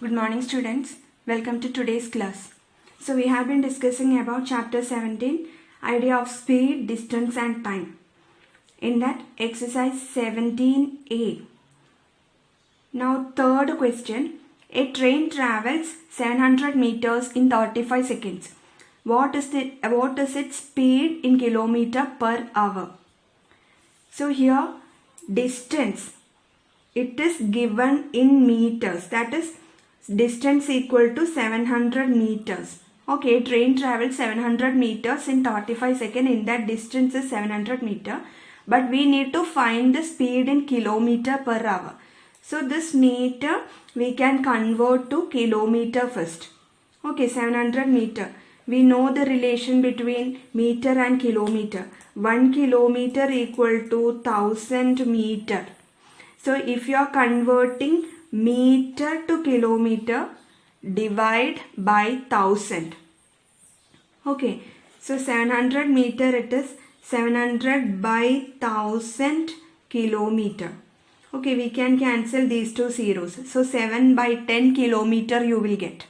Good morning students. Welcome to today's class. So we have been discussing about chapter 17, idea of speed, distance and time. In that exercise 17a. Now third question. A train travels 700 meters in 35 seconds. What is its speed in kilometer per hour? So here distance, it is given in meters, that is distance equal to 700 meters. Okay, train travels 700 meters in 35 seconds. In that distance is 700 meter, but we need to find the speed in kilometer per hour. So this meter we can convert to kilometer first. Okay, 700 meter. We know the relation between meter and kilometer. 1 kilometer equal to 1000 meter. So if you are converting meter to kilometer, divide by 1000. Okay, so 700 meter, it is 700 by 1000 kilometer. Okay, we can cancel these two zeros. So 7 by 10 kilometer you will get.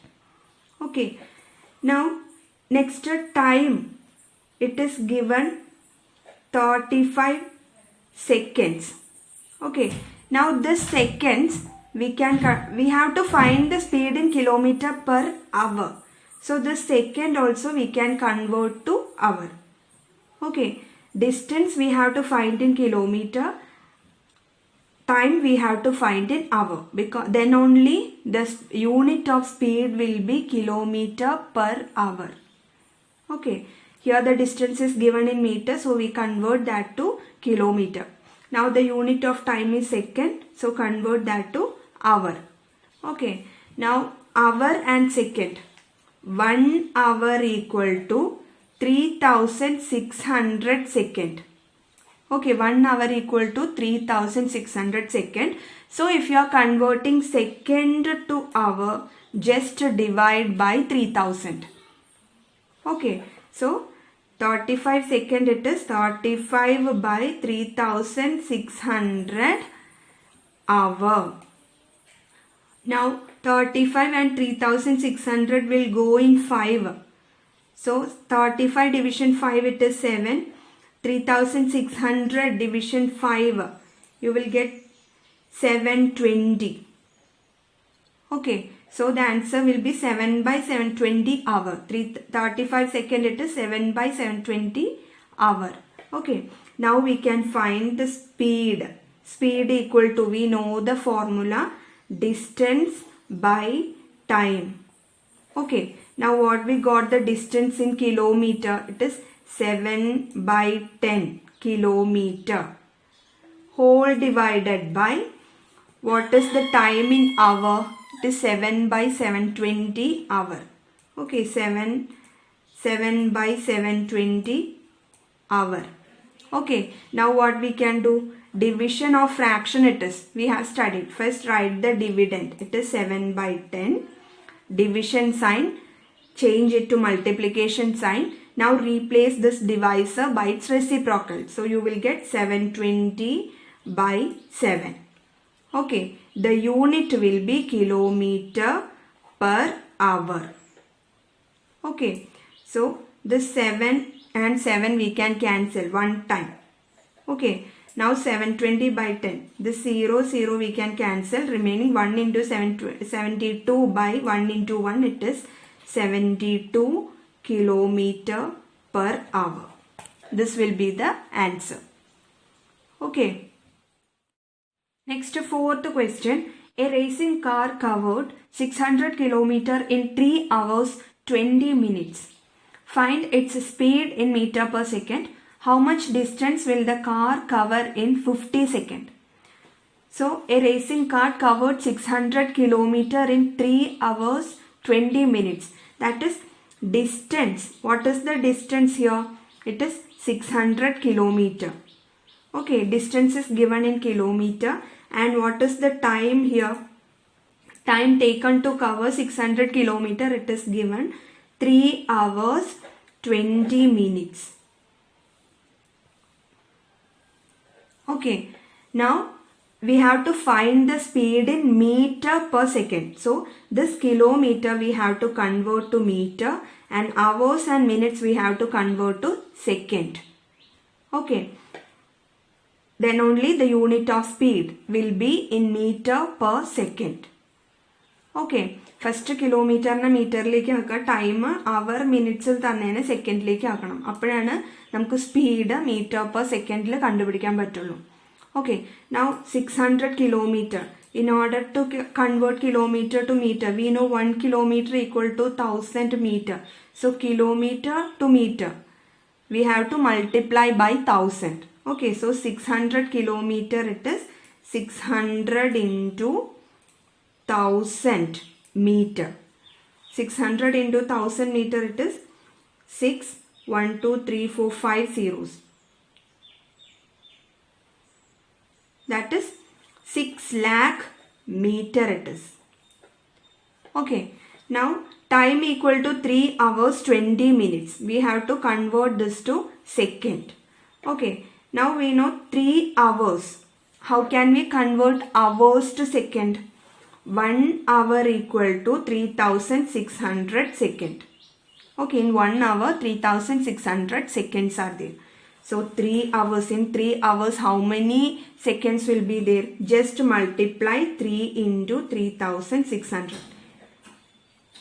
Okay, now next time, it is given 35 seconds. Okay, now this seconds we have to find the speed in kilometer per hour. So this second also we can convert to hour. Okay, distance we have to find in kilometer, time we have to find in hour, because then only the unit of speed will be kilometer per hour. Okay, here the distance is given in meter, so we convert that to kilometer. Now the unit of time is second, so convert that to hour. Okay, now hour and second. 1 hour equal to 3600 second. Okay, 1 hour equal to 3600 second. So if you are converting second to hour, just divide by 3000. Okay, so 35 second, it is 35 by 3600 hour. Now 35 and 3600 will go in 5. So 35 division 5, it is 7. 3600 division 5, you will get 720. Okay, so the answer will be 7 by 720 hour. 35 second, it is 7 by 720 hour. Okay, now we can find the speed. Speed equal to, we know the formula, distance by time. Okay, now what we got the distance in kilometer, it is 7 by 10 kilometer, whole divided by, what is the time in hour? It is 7 by 720 hour. Okay, 7 by 720 hour. Okay, now what we can do? Division of fraction it is. We have studied. First write the dividend. It is 7 by 10. Division sign, change it to multiplication sign. Now replace this divisor by its reciprocal. So you will get 720 by 7. Okay, the unit will be kilometer per hour. Okay, so this 7 and 7 we can cancel one time. Okay, now 720 by 10. This 0 we can cancel. Remaining 1 into 72 by 1 into 1, it is 72 kilometer per hour. This will be the answer. Okay. Next, fourth question. A racing car covered 600 km in 3 hours 20 minutes. Find its speed in meter per second. How much distance will the car cover in 50 seconds? So, a racing car covered 600 km in 3 hours 20 minutes. That is distance. What is the distance here? It is 600 km. Okay, distance is given in kilometer. And what is the time here? Time taken to cover 600 km, it is given 3 hours 20 minutes. Okay, now we have to find the speed in meter per second. So this kilometer we have to convert to meter, and hours and minutes we have to convert to second. Okay. Then only the unit of speed will be in meter per second. Okay. First kilometer na meter like time, hour, minutes thanne second like akanam. Appadana namku speed meter per second le kandupidikkan pattullu. Okay, now 600 kilometer. In order to convert kilometer to meter, we know 1 kilometer equal to 1000 meter. So kilometer to meter, we have to multiply by 1000. Okay, so 600 kilometer, it is 600 into 1000 meter. 600 into 1000 meter, it is 6, 1, 2, 3, 4, 5 zeros. That is 6 lakh meter it is. Okay. Now time equal to 3 hours 20 minutes. We have to convert this to second. Okay. Now we know 3 hours. How can we convert hours to second? 1 hour equal to 3600 second. Okay. In 1 hour 3600 seconds are there. So 3 hours, in 3 hours how many seconds will be there? Just multiply 3 into 3600.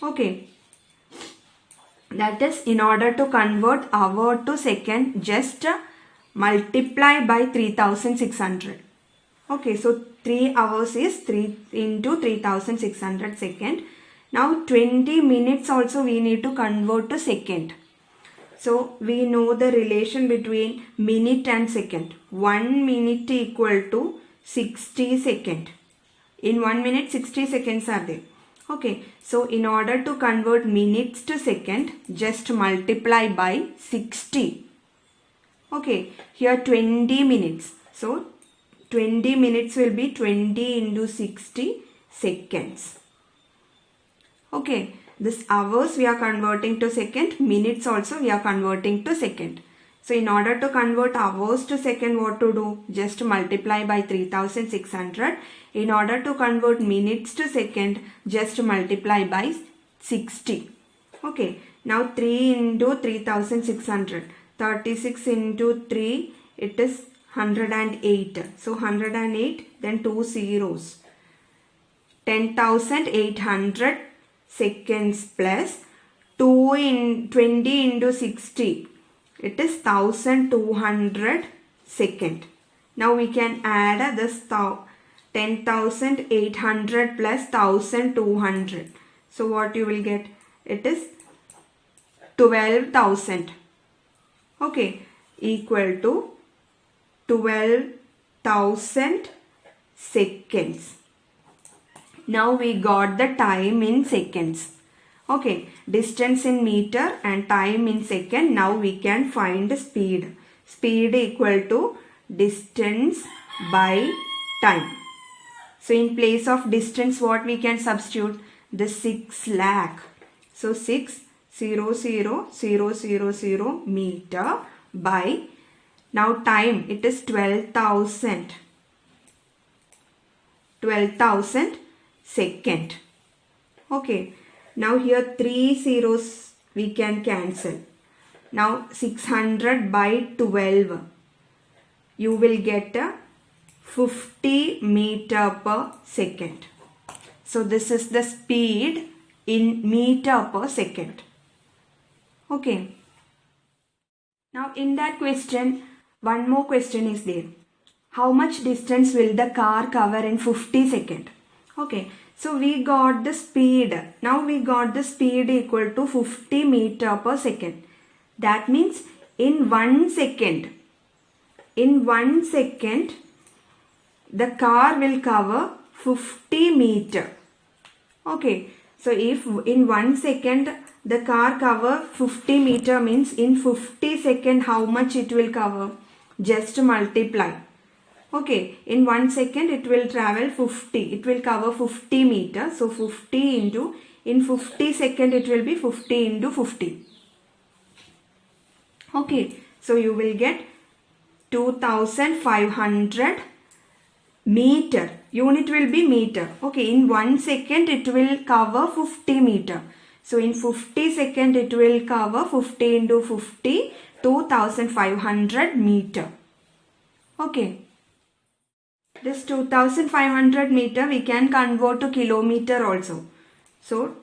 Okay. That is, in order to convert hour to second, just multiply by 3600. Okay, so 3 hours is 3 into 3600 second. Now 20 minutes also we need to convert to second. So we know the relation between minute and second. 1 minute equal to 60 second. In 1 minute 60 seconds are there. Okay. So in order to convert minutes to second, just multiply by 60. Okay. Here 20 minutes. So 20 minutes will be 20 into 60 seconds. Okay. This hours we are converting to second, minutes also we are converting to second. So in order to convert hours to second, what to do? Just multiply by 3600. In order to convert minutes to second, just multiply by 60. Okay. Now 3 into 3600. 36 into 3, it is 108. So 108, then 2 zeros. 10,800 seconds plus 20 into 60, it is 1200 second. Now we can add this 10,800 plus 1200. So what you will get? It is 12,000. Okay, equal to 12,000 seconds. Now we got the time in seconds. Okay, distance in meter and time in second. Now we can find speed. Speed equal to distance by time. So in place of distance, what we can substitute? The 6 lakh. So 6,000,000 meter by, now time, it is 12,000. 12,000 second. Okay. Now here 3 zeros we can cancel. Now 600 by 12. You will get a 50 meter per second. So this is the speed in meter per second. Okay. Now in that question, one more question is there. How much distance will the car cover in 50 seconds? Okay. So we got the speed. Now we got the speed equal to 50 meter per second. That means in 1 second, the car will cover 50 meter. Okay. So if in 1 second the car cover 50 meter, means in 50 seconds how much it will cover? Just multiply. Okay, in 1 second it will travel 50. It will cover 50 meters. So 50 into, in 50 seconds it will be 50 into 50. Okay, so you will get 2,500 meter. Unit will be meter. Okay, in 1 second it will cover 50 meter. So in 50 second it will cover 50 into 50, 2500 meter. Okay. This 2500 meter we can convert to kilometer also. So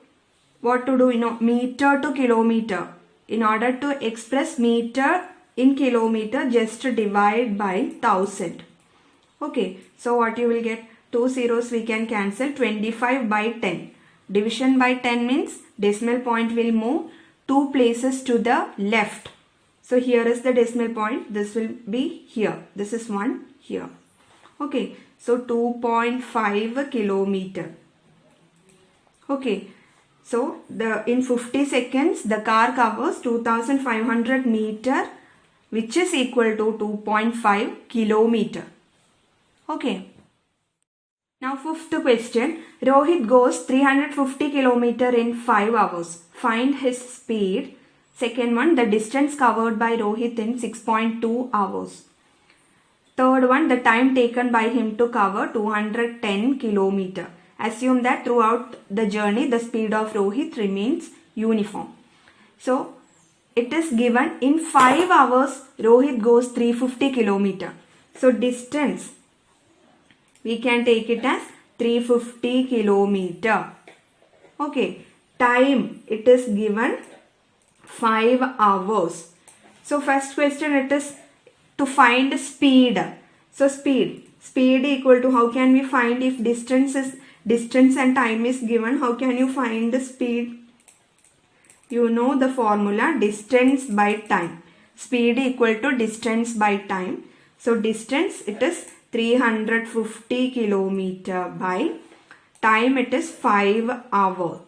what to do? Meter to kilometer. In order to express meter in kilometer, just divide by 1000. Okay, so what you will get? 2 zeros we can cancel. 25 by 10. Division by 10 means decimal point will move 2 places to the left. So here is the decimal point. This will be here. This is 1 here. Okay, so 2.5 kilometer. Okay, so in 50 seconds the car covers 2500 meter, which is equal to 2.5 kilometer. Okay. Now fifth question. Rohit goes 350 kilometer in 5 hours. Find his speed. Second one, the distance covered by Rohit in 6.2 hours. Third one, the time taken by him to cover 210 kilometer. Assume that throughout the journey the speed of Rohit remains uniform. So it is given in 5 hours Rohit goes 350 kilometer. So distance we can take it as 350 kilometer. Okay, time it is given 5 hours. So first question, it is to find speed. So speed equal to, how can we find if distance and time is given? How can you find the speed? You know the formula, distance by time. Speed equal to distance by time. So distance it is 350 kilometer by time it is 5 hours.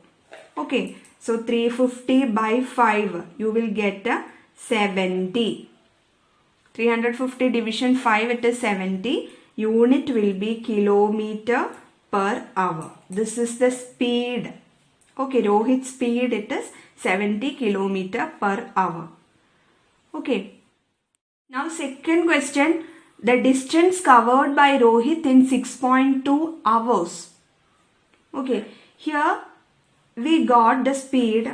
Okay, so 350 by 5 you will get 70. 350 division 5 it is 70. Unit will be kilometer per hour. This is the speed. Okay, Rohit's speed it is 70 kilometer per hour. Okay. Now second question. The distance covered by Rohit in 6.2 hours. Okay, here we got the speed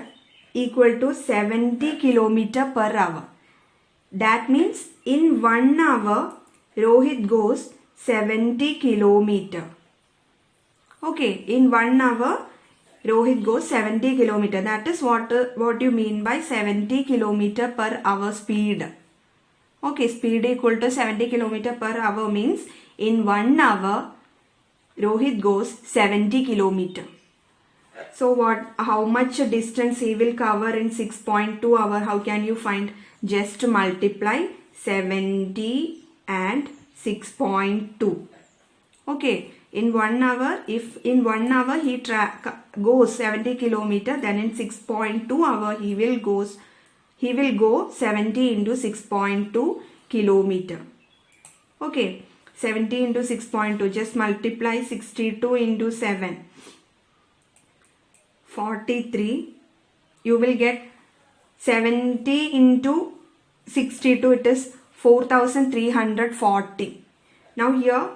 equal to 70 kilometer per hour. That means in 1 hour Rohit goes 70 kilometer. Okay, in 1 hour Rohit goes 70 kilometer. That is what you mean by 70 kilometer per hour speed. Okay, speed equal to 70 km per hour means in 1 hour Rohit goes 70 km. So how much distance he will cover in 6.2 hour? How can you find? Just multiply 70 and 6.2. Okay, in 1 hour, if in 1 hour he goes 70 km, then in 6.2 hour he will go 70 into 6.2 kilometer. Okay, 70 into 6.2, just multiply 62 into 7. 43. You will get 70 into 62, it is 4340. Now here,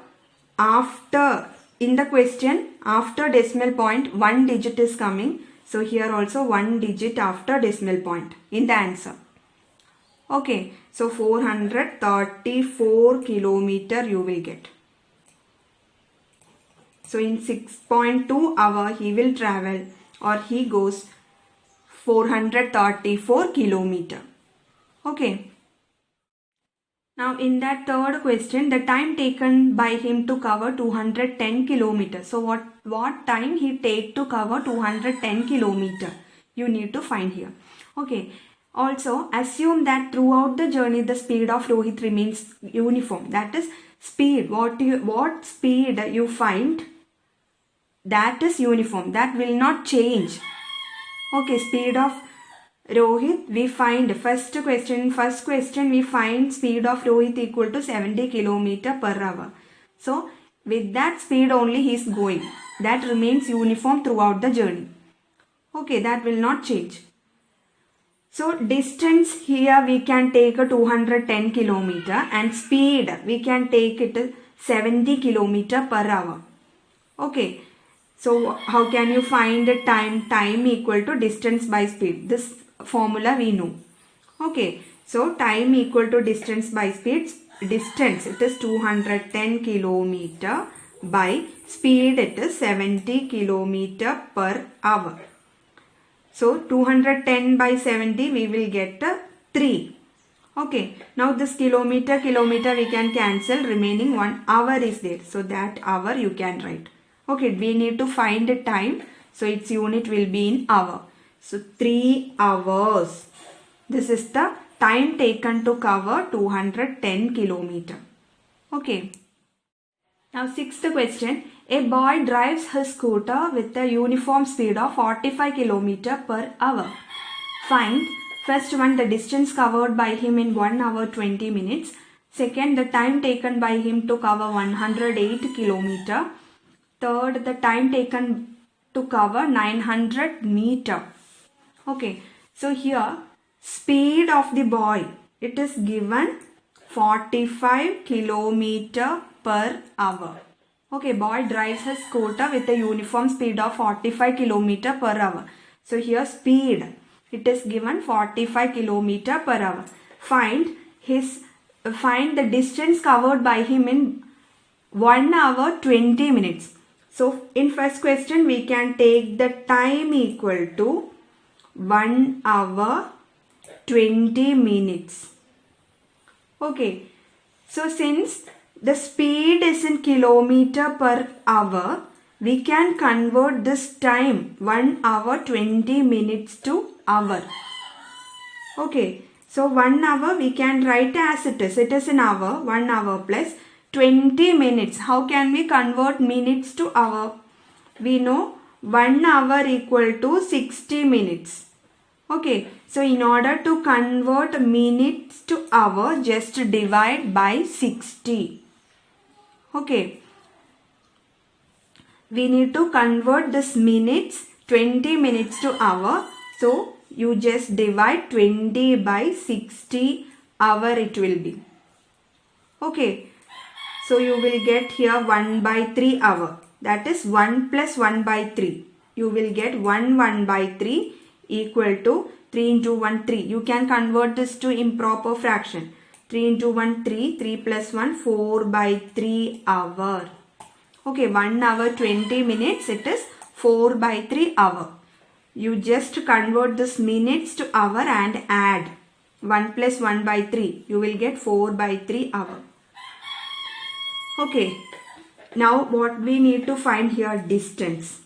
in the question, after decimal point, 1 digit is coming. So here also 1 digit after decimal point in the answer. Okay, so 434 kilometer you will get. So in 6.2 hour he will travel, or he goes 434 kilometer. Okay. Now in that third question, the time taken by him to cover 210 kilometers. So what time he take to cover 210 kilometer? You need to find here. Okay. Also assume that throughout the journey the speed of Rohit remains uniform. That is speed. What speed you find, that is uniform. That will not change. Okay. Speed of Rohit, we find first question we find speed of Rohit equal to 70 km per hour. So with that speed only he is going. That remains uniform throughout the journey. Okay, that will not change. So distance here we can take a 210 km and speed we can take it 70 kilometer per hour. Okay. So how can you find the time? Time equal to distance by speed. This formula we know. Okay. So time equal to distance by speed. Distance it is 210 kilometer by speed it is 70 kilometer per hour. So 210 by 70 we will get 3. Okay. Now this kilometer we can cancel. Remaining 1 hour is there. So that hour you can write. Okay. We need to find the time. So its unit will be in hour. So 3 hours. This is the time taken to cover 210 kilometer. Okay. Now 6th question. A boy drives his scooter with a uniform speed of 45 km per hour. Find first one the distance covered by him in 1 hour 20 minutes. Second the time taken by him to cover 108 km. Third the time taken to cover 900 meter. Okay. So here speed of the boy it is given 45 km per hour. Okay, boy drives his scooter with a uniform speed of 45 km per hour. So here speed it is given 45 km per hour. Find the distance covered by him in 1 hour 20 minutes. So in first question we can take the time equal to 1 hour 20 minutes. Okay. So since the speed is in kilometer per hour, we can convert this time 1 hour 20 minutes to hour. Okay. So 1 hour we can write as it is. It is an hour. 1 hour plus 20 minutes. How can we convert minutes to hour? We know 1 hour equal to 60 minutes. Okay. So in order to convert minutes to hour, just divide by 60. Okay. We need to convert this minutes, 20 minutes to hour. So you just divide 20 by 60 hour it will be. Okay. So you will get here 1 by 3 hour. That is 1 plus 1 by 3. You will get 1 by 3 equal to 3 into 1 3. You can convert this to improper fraction. 3 into 1 3. 3 plus 1 4 by 3 hour. Okay, 1 hour 20 minutes it is 4 by 3 hour. You just convert this minutes to hour and add 1 plus 1 by 3. You will get 4 by 3 hour. Okay. Now what we need to find here? Distance.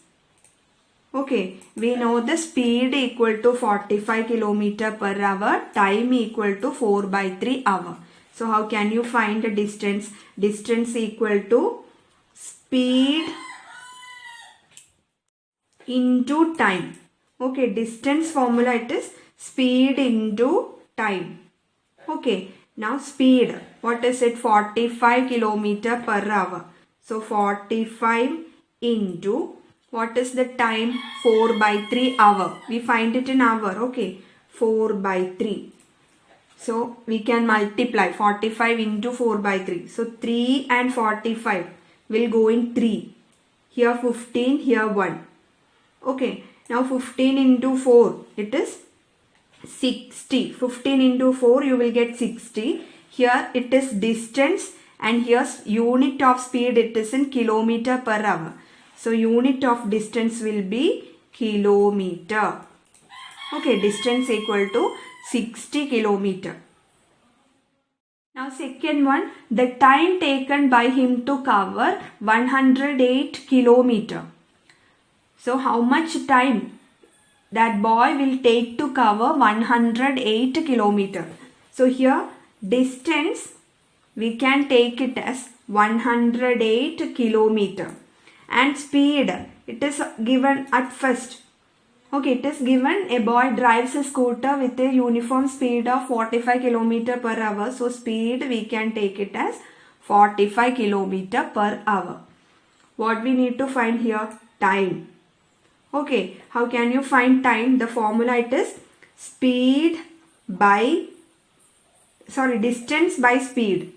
Okay, we know the speed equal to 45 km per hour, time equal to 4 by 3 hour. So how can you find the distance? Distance equal to speed into time. Okay, distance formula it is speed into time. Okay, now speed. What is it? 45 km per hour. So 45 into what is the time? 4 by 3 hour. We find it in hour. Okay. 4 by 3. So we can multiply 45 into 4 by 3. So 3 and 45 will go in 3. Here 15, here 1. Okay. Now 15 into 4. It is 60. 15 into 4 you will get 60. Here it is distance and here's unit of speed. It is in kilometer per hour. So unit of distance will be kilometer. Okay, distance equal to 60 kilometer. Now second one, the time taken by him to cover 108 kilometer. So how much time that boy will take to cover 108 kilometer? So here distance we can take it as 108 kilometer. And speed, it is given at first. Okay, it is given a boy drives a scooter with a uniform speed of 45 km per hour. So speed we can take it as 45 km per hour. What we need to find here? Time. Okay, how can you find time? The formula it is distance by speed.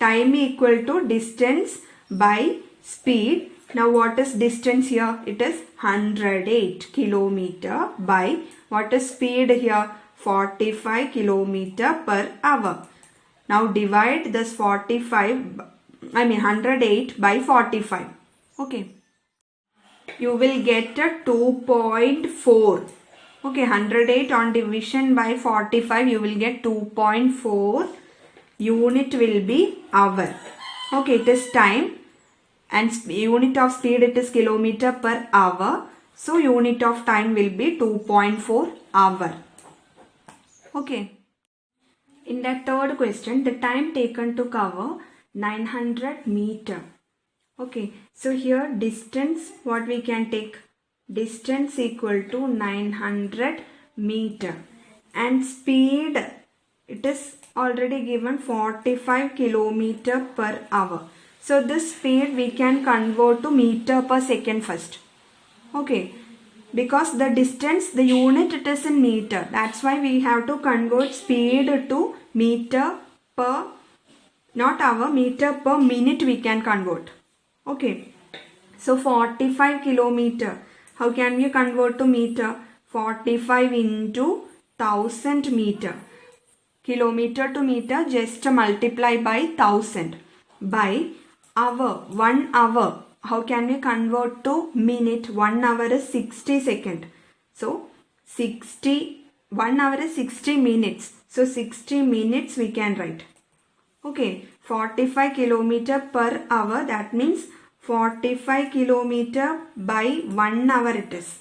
time equal to distance by speed. Now what is distance here? It is 108 kilometer by what is speed here? 45 kilometer per hour. Now divide this 108 by 45. Okay. You will get a 2.4. Okay, 108 on division by 45, you will get 2.4. Unit will be hour. Okay, it is time. And unit of speed, it is kilometer per hour. So, unit of time will be 2.4 hour. Okay. In that third question, the time taken to cover 900 meter. Okay, so here distance, what we can take? Distance equal to 900 meter. And speed, it is already given 45 kilometer per hour. So this speed we can convert to meter per second first. Okay, because the distance, the unit, it is in meter. That's why we have to convert speed to meter per, not hour, meter per minute we can convert. Okay, so 45 kilometer, how can we convert to meter? 45 into 1000 meter. Kilometer to meter, just multiply by 1000. By hour, 1 hour, how can we convert to minute? 1 hour is 60 seconds. So 1 hour is 60 minutes. So 60 minutes we can write. Okay, 45 kilometer per hour, that means 45 kilometer by 1 hour it is.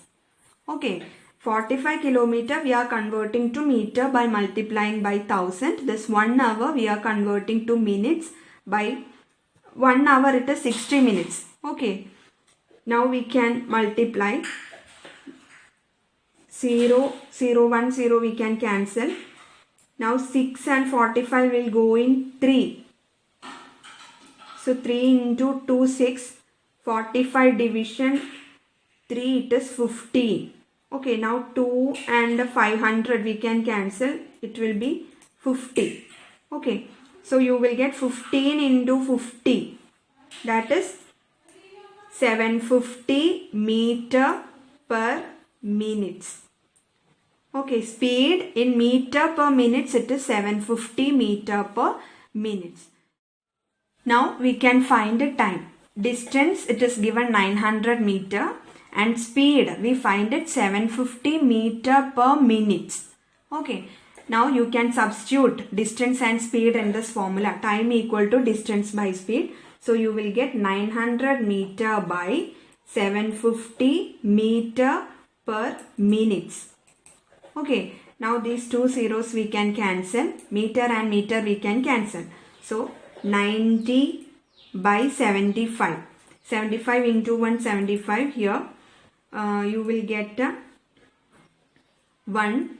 Okay, 45 kilometer we are converting to meter by multiplying by 1000. This 1 hour we are converting to minutes by 1 hour, it is 60 minutes. Okay, now we can multiply 0, 0, 1, 0 we can cancel. Now 6 and 45 will go in 3. So 3 into 2, 6. 45 division 3, it is 50. Okay, now 2 and 500 we can cancel. It will be 50. Okay, so you will get 15 into 50. That is 750 meter per minutes. Okay, speed in meter per minutes, it is 750 meter per minutes. Now we can find the time. Distance, it is given 900 meter, and speed we find it 750 meter per minutes. Okay, now you can substitute distance and speed in this formula. Time equal to distance by speed. So you will get 900 meter by 750 meter per minutes. Okay, now these two zeros we can cancel. Meter and meter we can cancel. So 90 by 75. 75 into 175 here. You will get 1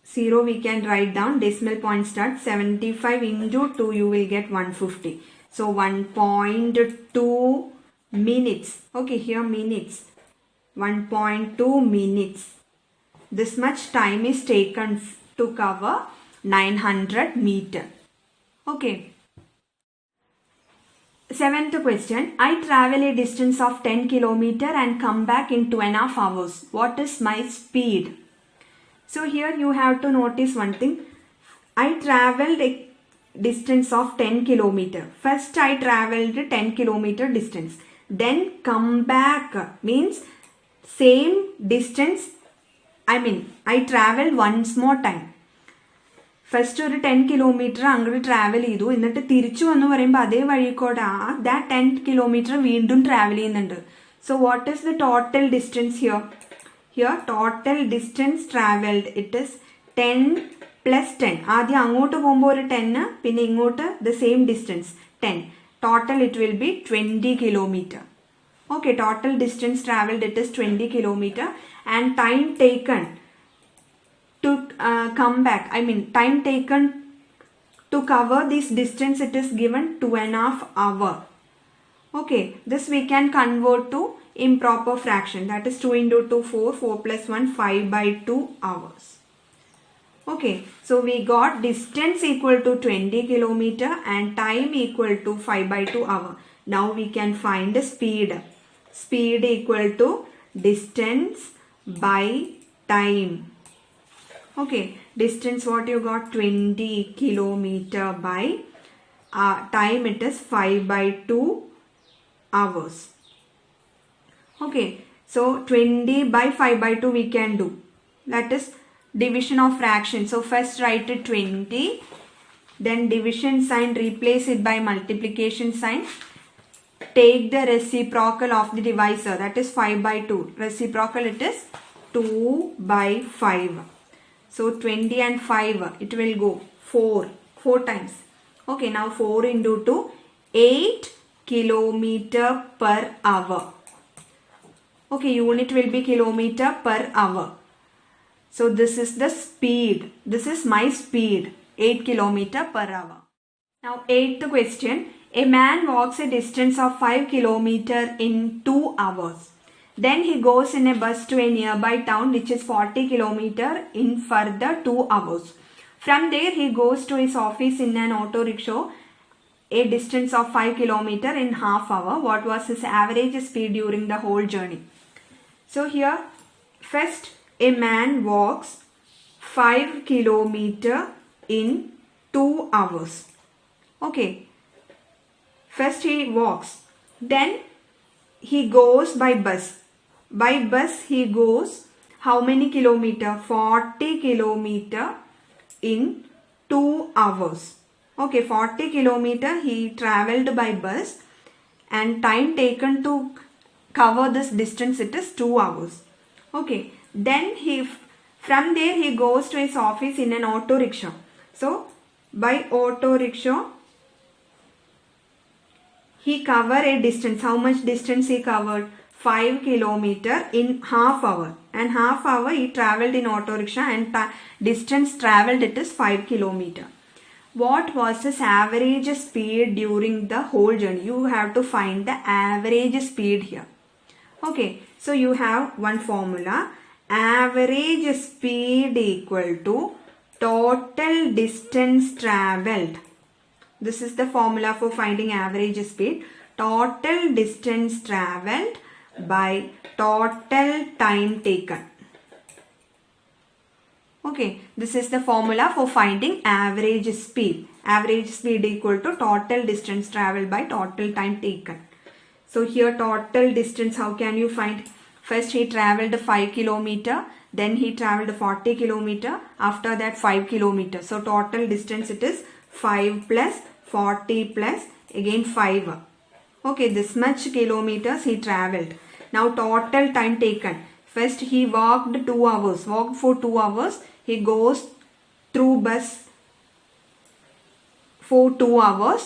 0 we can write down. Decimal point start. 75 into 2 you will get 150. So 1.2 minutes. Okay, here minutes. 1.2 minutes. This much time is taken to cover 900 meter. Okay. Seventh question. I travel a distance of 10 kilometer and come back in 2.5 hours. What is my speed? So here you have to notice one thing. I traveled a distance of 10 kilometer. First I traveled 10 kilometer distance. Then come back means same distance. I travel once more time. First ഒരു 10 kilometre അങ്ങോട്ട് travel ചെയ്തു, എന്നിട്ട് തിരിച്ചു വന്ന് പറയുമ്പോൾ അതേ വഴിക്കോടെ that 10 kilometre വീണ്ടും travel ചെയ്യുന്നുണ്ട്. So what is the total distance here? Here total distance traveled, it is 10 plus 10. ആദ്യം അങ്ങോട്ട് പോകുമ്പോൾ ഒരു 10, പിന്നെ ഇങ്ങോട്ട് the same distance 10. Total it will be 20 kilometer. Okay, total distance traveled, it is 20 kilometer, and time taken to come back, time taken to cover this distance, it is given 2.5 hours. Okay, this we can convert to improper fraction, that is 2 into 2 4, 4 plus 1 5 by 2 hours. Okay, so we got distance equal to 20 kilometer and time equal to 5/2 hour. Now we can find the speed. Speed equal to distance by time. Okay, distance what you got, 20 kilometer by time it is 5/2 hours. Okay, so 20 by 5/2 we can do. That is division of fraction. So first write it 20, then division sign, replace it by multiplication sign. Take the reciprocal of the divisor, that is 5/2. Reciprocal it is 2/5. So 20 and 5 it will go 4 times. Okay, now 4 into 2, 8 kilometer per hour. Okay, unit will be kilometer per hour. So this is the speed. This is my speed, 8 kilometer per hour. Now 8th question. A man walks a distance of 5 kilometer in 2 hours. Then he goes in a bus to a nearby town which is 40 kilometer in further 2 hours. From there he goes to his office in an auto rickshaw, a distance of 5 kilometer in half hour. What was his average speed during the whole journey? So here first a man walks 5 kilometer in 2 hours. Okay. First he walks. Then he goes by bus. By bus he goes how many kilometer? 40 kilometer in 2 hours. Okay, 40 kilometer he travelled by bus and time taken to cover this distance it is 2 hours. Okay, then from there he goes to his office in an auto rickshaw. So by auto rickshaw he covered a distance. How much distance he covered? 5 kilometer in half hour. And half hour he travelled in auto rickshaw and distance travelled it is 5 kilometer. What was his average speed during the whole journey? You have to find the average speed here. Okay, so you have one formula. Average speed equal to total distance travelled. This is the formula for finding average speed. Total distance travelled by total time taken. Okay, this is the formula for finding average speed. Average speed equal to total distance travelled by total time taken. So here total distance, how can you find? First he travelled 5 kilometer, then he travelled 40 kilometer, after that 5 kilometer. So total distance it is 5 plus 40 plus again 5. Okay, this much kilometers he travelled. Now total time taken. First he walked 2 hours. Walked for 2 hours. He goes through bus for 2 hours.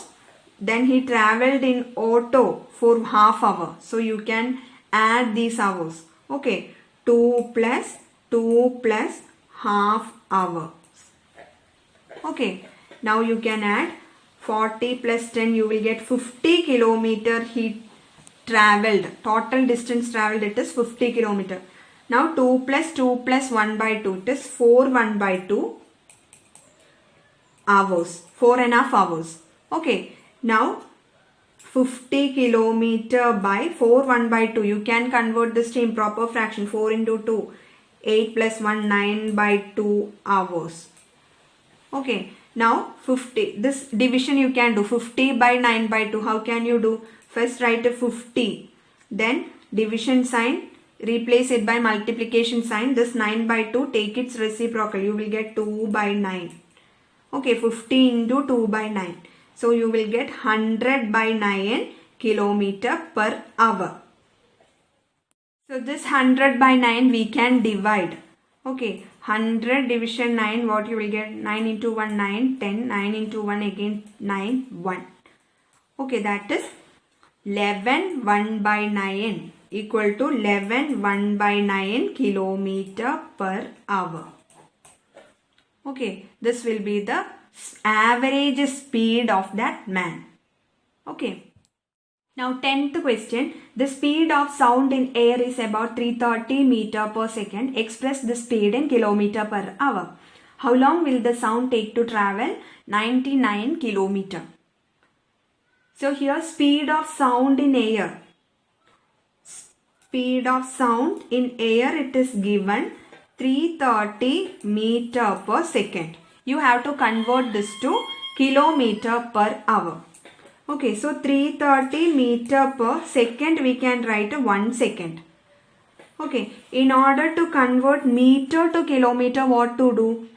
Then he travelled in auto for half hour. So you can add these hours. Okay, 2 plus half hour. Okay, now you can add 40 plus 10, you will get 50 kilometer he travelled. Total distance travelled it is 50 kilometer. Now 2 plus 1/2, it is 4 1/2 hours. 4.5 hours. Okay, now 50 kilometer by 4 1/2. You can convert this to improper fraction. 4 into 2, 8 plus 1, 9/2 hours. Okay, now 50. This division you can do. 50 by 9/2. How can you do? First write a 50. Then division sign. Replace it by multiplication sign. This 9/2. Take its reciprocal. You will get 2 by 9. Okay, 50 into 2 by 9. So you will get 100 by 9 kilometer per hour. So this 100 by 9 we can divide. Okay, 100 division 9, what you will get? 9 into 1, 9, 10, 9 into 1 again 9, 1. Okay, that is 11 1 by 9 equal to 11 1 by 9 kilometer per hour. Okay, this will be the average speed of that man. Okay. Now 10th question. The speed of sound in air is about 330 meter per second. Express the speed in kilometer per hour. How long will the sound take to travel? 99 kilometer. So here speed of sound in air. Speed of sound in air, it is given 330 meter per second. You have to convert this to kilometer per hour. Okay, so 330 meter per second, we can write 1 second. Okay, in order to convert meter to kilometer, what to do?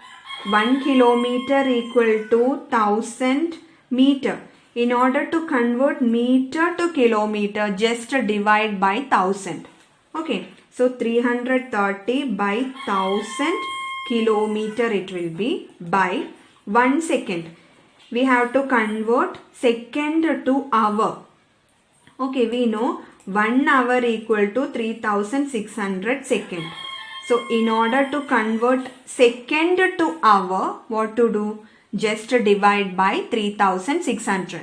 1 kilometer equal to 1000 meter. In order to convert meter to kilometer, just divide by 1000. Okay, so 330 by 1000 kilometer it will be by 1 second. We have to convert second to hour. Okay, we know 1 hour equal to 3600 second. So in order to convert second to hour, what to do? Just divide by 3600.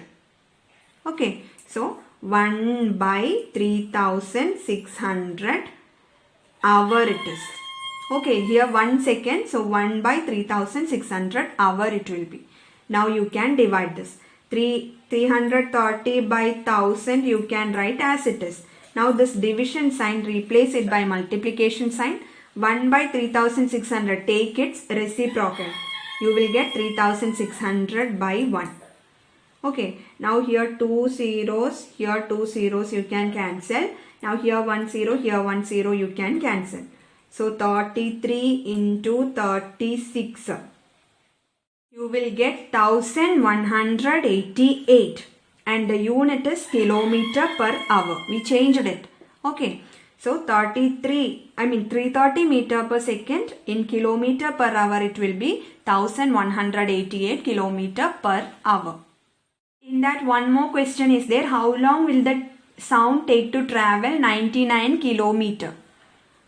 Okay, so 1 by 3600 hour it is. Okay, here 1 second, so 1 by 3600 hour it will be. Now you can divide this. 330 by 1000 you can write as it is. Now this division sign, replace it by multiplication sign. 1 by 3600, take its reciprocal. You will get 3600 by 1. Okay, now here 2 zeros, here 2 zeros you can cancel. Now here 1 0, here 1 0 you can cancel. So 33 into 36. You will get 1188 and the unit is kilometer per hour. We changed it. Okay. So 330 meter per second in kilometer per hour it will be 1188 kilometer per hour. In that one more question is there. How long will the sound take to travel 99 kilometer?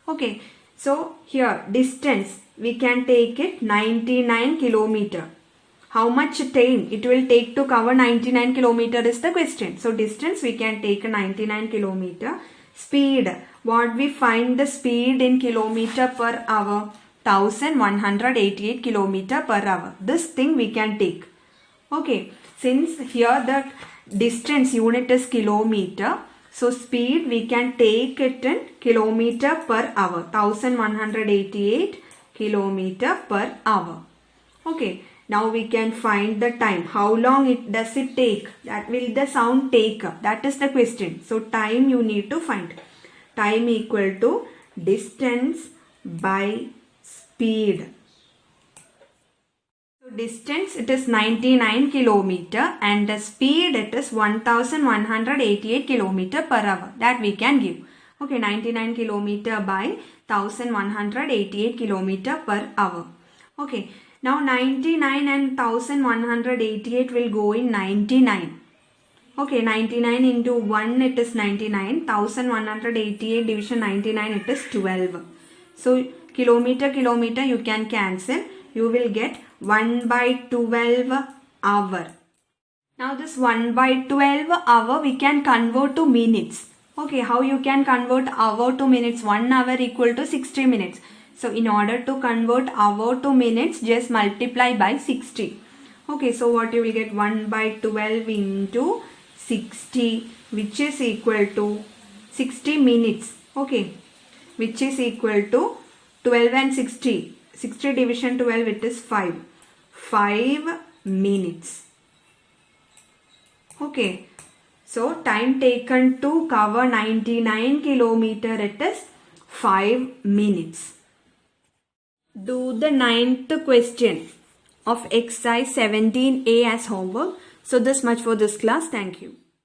Okay. So here distance we can take it 99 kilometer. How much time it will take to cover 99 kilometer is the question. So distance we can take 99 kilometer. Speed, what we find the speed in kilometer per hour? 1188 kilometer per hour. This thing we can take. Okay, since here the distance unit is kilometer, so speed we can take it in kilometer per hour. 1188 kilometer per hour. Okay. Now we can find the time. How long does it take? That will the sound take. That is the question. So time you need to find. Time equal to distance by speed. So distance it is 99 kilometer and the speed it is 1188 kilometer per hour. That we can give. Okay, 99 kilometer by 1188 kilometer per hour. Okay. Now 99 and 1188 will go in 99. Okay, 99 into 1 it is 99. 1188 division 99 it is 12. So kilometer you can cancel. You will get 1 by 12 hour. Now this 1 by 12 hour we can convert to minutes. Okay, how you can convert hour to minutes? 1 hour equal to 60 minutes. So in order to convert hour to minutes, just multiply by 60. Okay, so what you will get? 1 by 12 into 60, which is equal to 60 minutes. Okay, which is equal to 12 and 60. 60 division 12 it is 5. 5 minutes. Okay, so time taken to cover 99 kilometer it is 5 minutes. Do the 9th question of exercise 17A as homework. So this much for this class. Thank you.